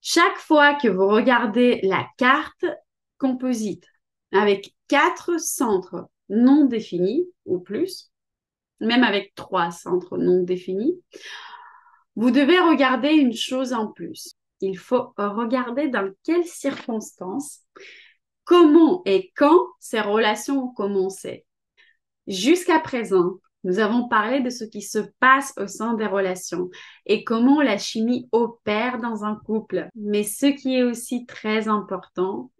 Chaque fois que vous regardez la carte composite avec 4 centres non définis ou plus, même avec 3 centres non définis, vous devez regarder une chose en plus. Il faut regarder dans quelles circonstances, comment et quand ces relations ont commencé. Jusqu'à présent, nous avons parlé de ce qui se passe au sein des relations et comment la chimie opère dans un couple. Mais ce qui est aussi très important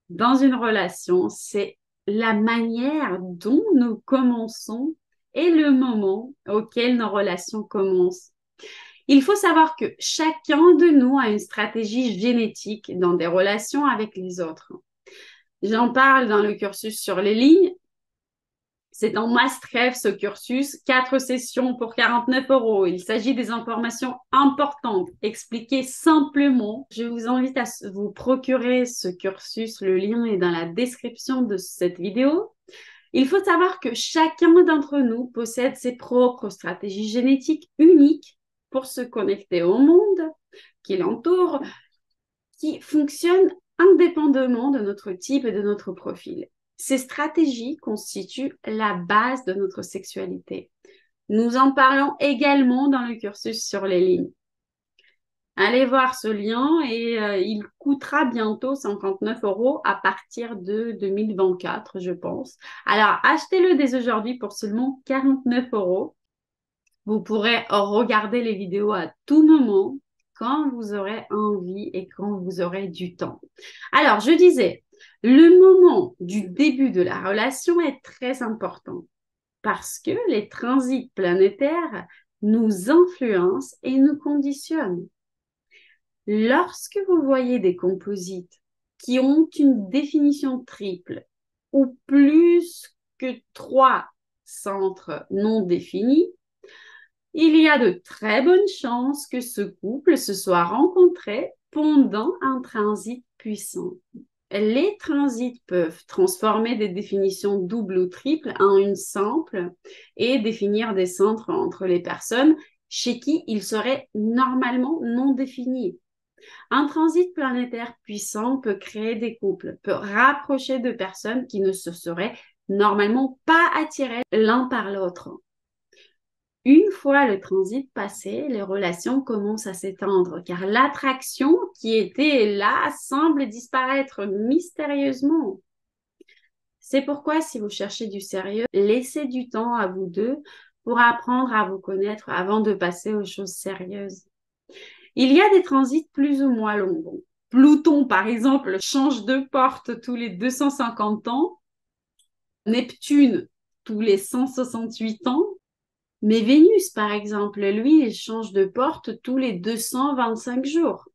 dans une relation, c'est la manière dont nous commençons et le moment auquel nos relations commencent. Il faut savoir que chacun de nous a une stratégie génétique dans des relations avec les autres. J'en parle dans le cursus sur les lignes. C'est en must-have ce cursus, 4 sessions pour 49 euros. Il s'agit des informations importantes, expliquées simplement. Je vous invite à vous procurer ce cursus. Le lien est dans la description de cette vidéo. Il faut savoir que chacun d'entre nous possède ses propres stratégies génétiques uniques pour se connecter au monde qui l'entoure, qui fonctionnent indépendamment de notre type et de notre profil. Ces stratégies constituent la base de notre sexualité. Nous en parlons également dans le cursus sur les lignes. Allez voir ce lien et il coûtera bientôt 59 euros à partir de 2024, je pense. Alors, achetez-le dès aujourd'hui pour seulement 49 euros. Vous pourrez regarder les vidéos à tout moment, quand vous aurez envie et quand vous aurez du temps. Alors, je disais, le moment du début de la relation est très important parce que les transits planétaires nous influencent et nous conditionnent. Lorsque vous voyez des composites qui ont une définition triple ou plus que 3 centres non définis, il y a de très bonnes chances que ce couple se soit rencontré pendant un transit puissant. Les transits peuvent transformer des définitions doubles ou triples en une simple et définir des centres entre les personnes chez qui ils seraient normalement non définis. Un transit planétaire puissant peut créer des couples, peut rapprocher deux personnes qui ne se seraient normalement pas attirées l'un par l'autre. Une fois le transit passé, les relations commencent à s'étendre car l'attraction qui était là semble disparaître mystérieusement. C'est pourquoi si vous cherchez du sérieux, laissez du temps à vous deux pour apprendre à vous connaître avant de passer aux choses sérieuses. Il y a des transits plus ou moins longs. Pluton, par exemple, change de porte tous les 250 ans. Neptune, tous les 168 ans. Mais Vénus, par exemple, lui, il change de porte tous les 225 jours.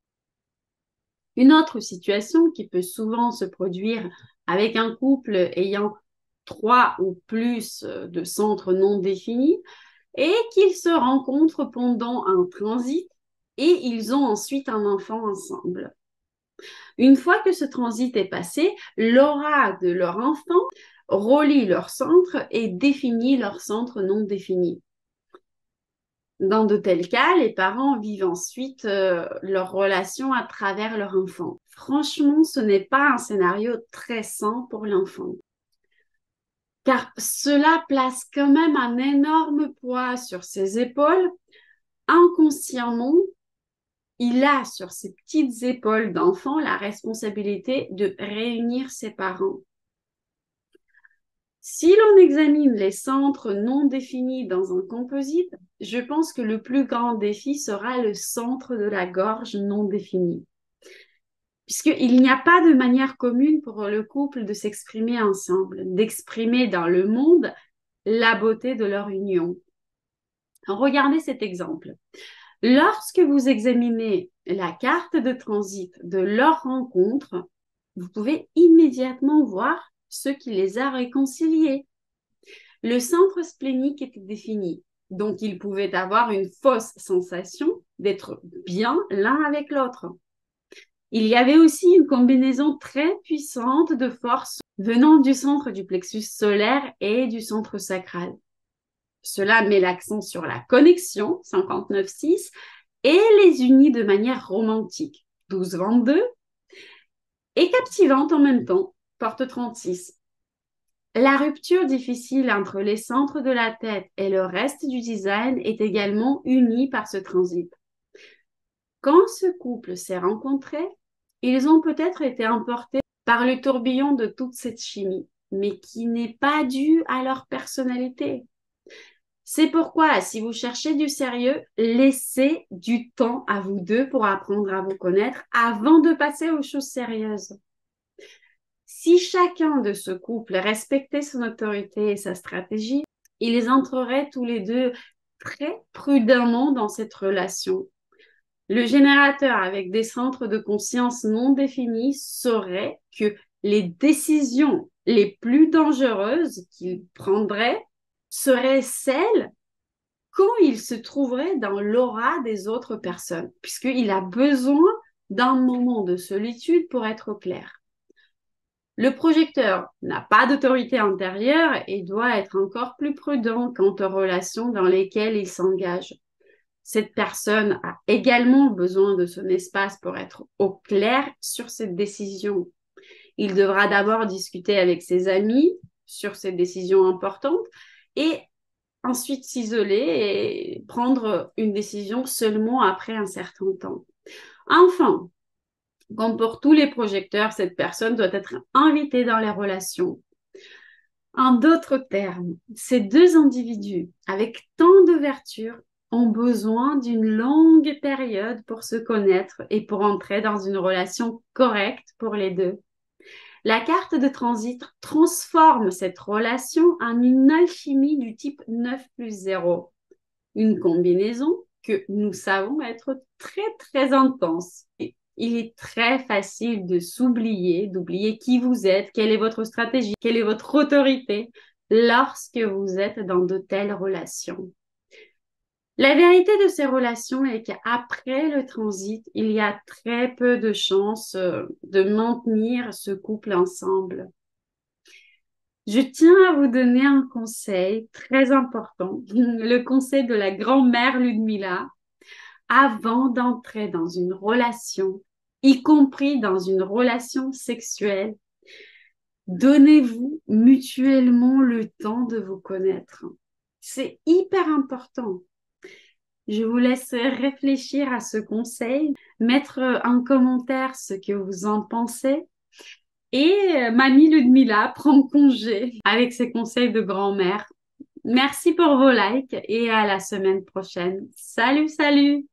Une autre situation qui peut souvent se produire avec un couple ayant 3 ou plus de centres non définis est qu'ils se rencontrent pendant un transit et ils ont ensuite un enfant ensemble. Une fois que ce transit est passé, l'aura de leur enfant relie leur centre et définit leur centre non défini. Dans de tels cas, les parents vivent ensuite leur relation à travers leur enfant. Franchement, ce n'est pas un scénario très sain pour l'enfant. Car cela place quand même un énorme poids sur ses épaules. Inconsciemment, il a sur ses petites épaules d'enfant la responsabilité de réunir ses parents. Si l'on examine les centres non définis dans un composite, je pense que le plus grand défi sera le centre de la gorge non défini. Puisqu'il n'y a pas de manière commune pour le couple de s'exprimer ensemble, d'exprimer dans le monde la beauté de leur union. Regardez cet exemple. Lorsque vous examinez la carte de transit de leur rencontre, vous pouvez immédiatement voir ce qui les a réconciliés. Le centre splénique était défini, donc ils pouvaient avoir une fausse sensation d'être bien l'un avec l'autre. Il y avait aussi une combinaison très puissante de forces venant du centre du plexus solaire et du centre sacral. Cela met l'accent sur la connexion, 59.6, et les unit de manière romantique. 12-22 et captivante en même temps, porte 36. La rupture difficile entre les centres de la tête et le reste du design est également unie par ce transit. Quand ce couple s'est rencontré, ils ont peut-être été emportés par le tourbillon de toute cette chimie, mais qui n'est pas due à leur personnalité. C'est pourquoi, si vous cherchez du sérieux, laissez du temps à vous deux pour apprendre à vous connaître avant de passer aux choses sérieuses. Si chacun de ce couple respectait son autorité et sa stratégie, ils entreraient tous les deux très prudemment dans cette relation. Le générateur avec des centres de conscience non définis saurait que les décisions les plus dangereuses qu'il prendrait seraient celles quand il se trouverait dans l'aura des autres personnes, puisqu'il a besoin d'un moment de solitude pour être au clair. Le projecteur n'a pas d'autorité intérieure et doit être encore plus prudent quant aux relations dans lesquelles il s'engage. Cette personne a également besoin de son espace pour être au clair sur cette décision. Il devra d'abord discuter avec ses amis sur ces décisions importantes et ensuite s'isoler et prendre une décision seulement après un certain temps. Enfin, comme pour tous les projecteurs, cette personne doit être invitée dans les relations. En d'autres termes, ces deux individus, avec tant d'ouverture, ont besoin d'une longue période pour se connaître et pour entrer dans une relation correcte pour les deux. La carte de transit transforme cette relation en une alchimie du type 9+0, une combinaison que nous savons être très, très intense. Et il est très facile de s'oublier, d'oublier qui vous êtes, quelle est votre stratégie, quelle est votre autorité lorsque vous êtes dans de telles relations. La vérité de ces relations est qu'après le transit, il y a très peu de chances de maintenir ce couple ensemble. Je tiens à vous donner un conseil très important, le conseil de la grand-mère Ludmila. Avant d'entrer dans une relation, y compris dans une relation sexuelle, donnez-vous mutuellement le temps de vous connaître. C'est hyper important. Je vous laisse réfléchir à ce conseil, mettre en commentaire ce que vous en pensez. Et Mamie Ludmila prend congé avec ses conseils de grand-mère. Merci pour vos likes et à la semaine prochaine. Salut, salut!